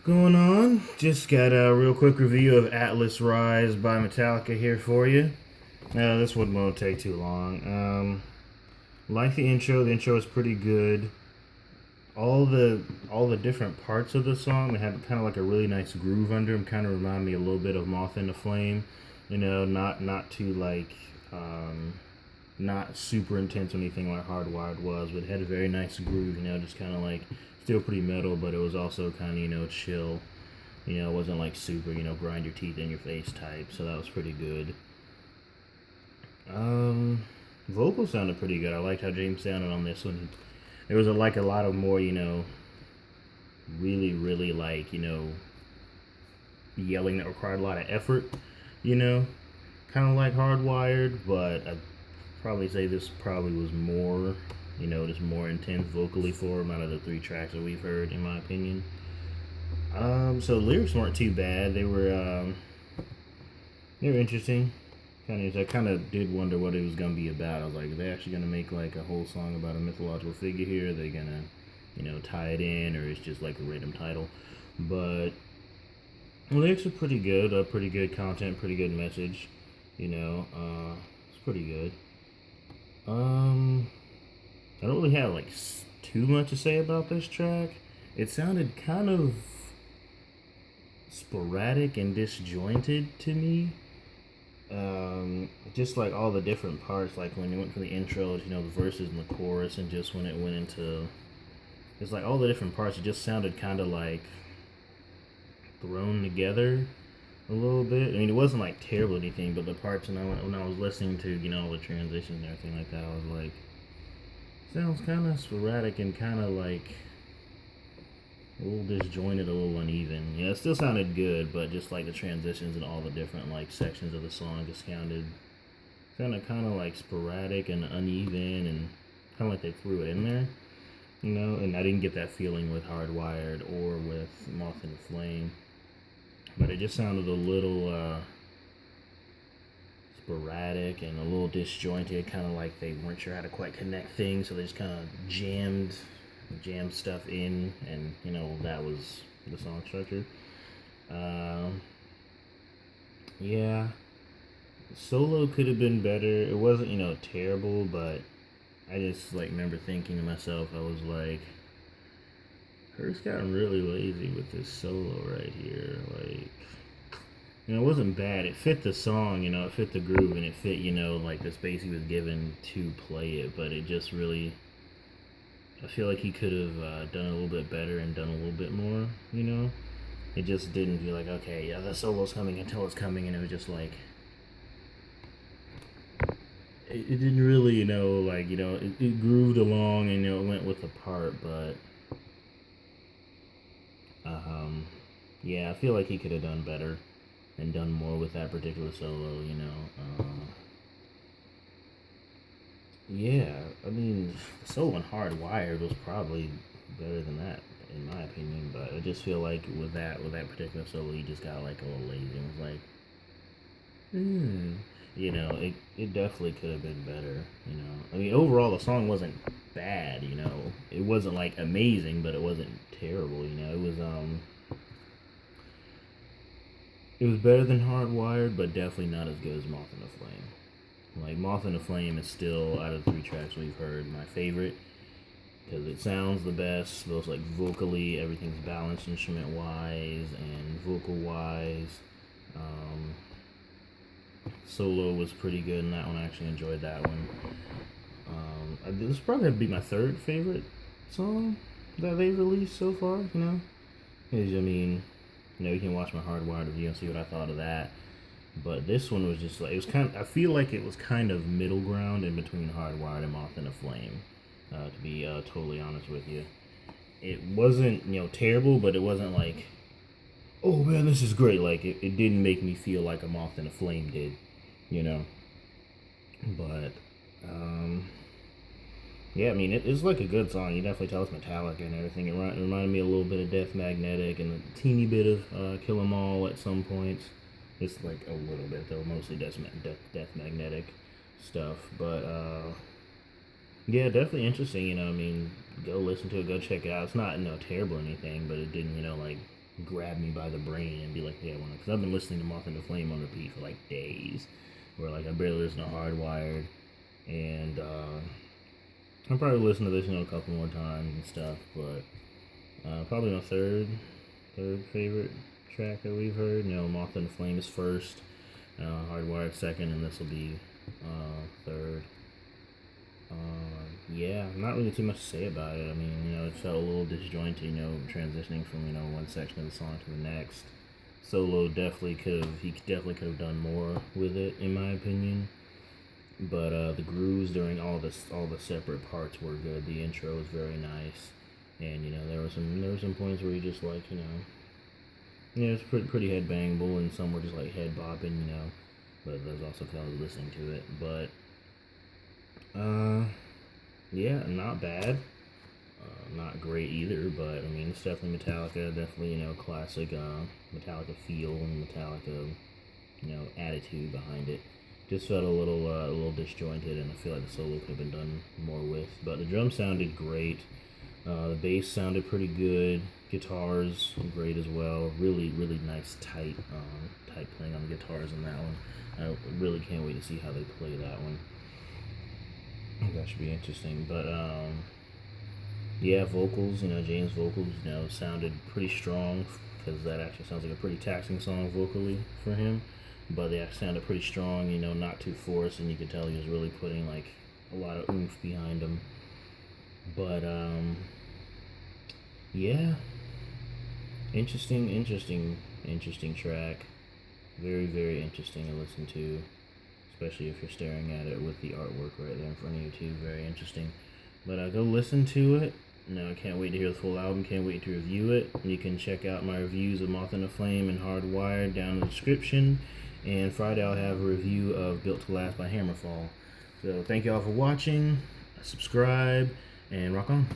Going on? Just got a real quick review of Atlas Rise by Metallica here for you. This one won't take too long. Like the intro. The intro is pretty good. All the different parts of the song, they had kind of like a really nice groove under them. Kind of remind me a little bit of Moth Into Flame. Not too like not super intense or anything like Hardwired was, but it had a very nice groove. Just kind of like still pretty metal, but it was also kind of chill. It wasn't like super, grind your teeth in your face type. So that was pretty good. Um, Vocals sounded pretty good. I liked how James sounded on this one. There was a lot of more, really, really like, yelling that required a lot of effort. You know, kind of like Hardwired, but I'd probably say this probably was more, just more intense vocally for him out of the three tracks that we've heard, in my opinion. So the lyrics weren't too bad. They were interesting. I kind of did wonder what it was gonna be about. I was like, are they actually gonna make like a whole song about a mythological figure here? Are they gonna, tie it in, or it's just like a random title? But the lyrics are pretty good. Pretty good content, pretty good message. It's pretty good. Um, I don't really have like too much to say about this track. It sounded kind of sporadic and disjointed to me. Just like all the different parts, like when it went from the intros, the verses and the chorus, and just when it went into, it's like all the different parts, it just sounded kind of like thrown together a little bit. I mean, it wasn't like terrible or anything, but the parts when I was listening to, all the transitions and everything like that, I was like, sounds kind of sporadic and kind of like a little disjointed, a little uneven. It still sounded good, but just like the transitions and all the different like sections of the song just sounded kind of like sporadic and uneven, and kind of like they threw it in there, And I didn't get that feeling with Hardwired or with Moth and Flame, but it just sounded a little sporadic and a little disjointed, kind of like they weren't sure how to quite connect things, so they just kind of jammed stuff in, and that was the song structure. Um, yeah, solo could have been better. It wasn't terrible, but I just like remember thinking to myself, I was like, Kurt's gotten really lazy with this solo right here. Like, it wasn't bad. It fit the song, it fit the groove, and it fit, like the space he was given to play it. But it just really, I feel like he could have done a little bit better and done a little bit more. It just didn't feel like, okay, yeah, the solo's coming until it's coming, and it was just like, it didn't really, like, it grooved along, and, it went with the part, but, yeah, I feel like he could have done better and done more with that particular solo. Yeah, I mean, the solo on Hardwired was probably better than that, in my opinion, but I just feel like with that particular solo, he just got, like, a little lazy and was like, it definitely could have been better. I mean, overall, the song wasn't bad. It wasn't, like, amazing, but it wasn't terrible. It was better than Hardwired, but definitely not as good as Moth in the Flame. Like, Moth in the Flame is still, out of the three tracks we've heard, my favorite, because it sounds the best, both, like, vocally, everything's balanced instrument-wise and vocal-wise. Solo was pretty good in that one. I actually enjoyed that one. This probably would be my third favorite song that they've released so far. Because I mean, you can watch my Hardwired review and see what I thought of that. But this one was just like, it was kind of, I feel like it was kind of middle ground in between Hardwired and Moth in a Flame. To be totally honest with you, it wasn't terrible, but it wasn't like, oh man, this is great. Like it didn't make me feel like a Moth in a Flame did, you know. But yeah, I mean it's like a good song. You definitely tell it's Metallica and everything. It reminded me a little bit of Death Magnetic and a teeny bit of Kill 'Em All at some points. It's like a little bit though, mostly Death Magnetic stuff. But yeah, definitely interesting. I mean, go listen to it, go check it out. It's not terrible or anything, but it didn't like grab me by the brain and be like, yeah, because I've been listening to Moth Into Flame on repeat for like days, where like I barely listen to Hardwired, and I'll probably listen to this, a couple more times and stuff, but probably my third favorite track that we've heard. Moth Into Flame is first, Hardwired second, and this will be third. Yeah, not really too much to say about it. I mean, it felt a little disjointed, transitioning from, one section of the song to the next. Solo he definitely could have done more with it, in my opinion. But the grooves during all the separate parts were good. The intro was very nice, and there were some points where you just like it's pretty head bangable, and some were just like head bopping, But there's also kind of listening to it, but yeah, not bad. Not great either, but I mean, it's definitely Metallica. Definitely, classic Metallica feel and Metallica, attitude behind it. Just felt a little disjointed, and I feel like the solo could have been done more with. But the drums sounded great. The bass sounded pretty good. Guitars great as well. Really, really nice tight playing on the guitars in that one. I really can't wait to see how they play that one. That should be interesting. But yeah, vocals, James' vocals, sounded pretty strong, because that actually sounds like a pretty taxing song vocally for him. But they actually sounded pretty strong, not too forced, and you could tell he was really putting like a lot of oomph behind them. But yeah, interesting track. Very, very interesting to listen to, especially if you're staring at it with the artwork right there in front of you too. Very interesting. But go listen to it. I can't wait to hear the full album. Can't wait to review it. You can check out my reviews of Moth Into Flame and Hardwired down in the description. And Friday I'll have a review of Built to Last by Hammerfall. So thank y'all for watching. Subscribe and rock on.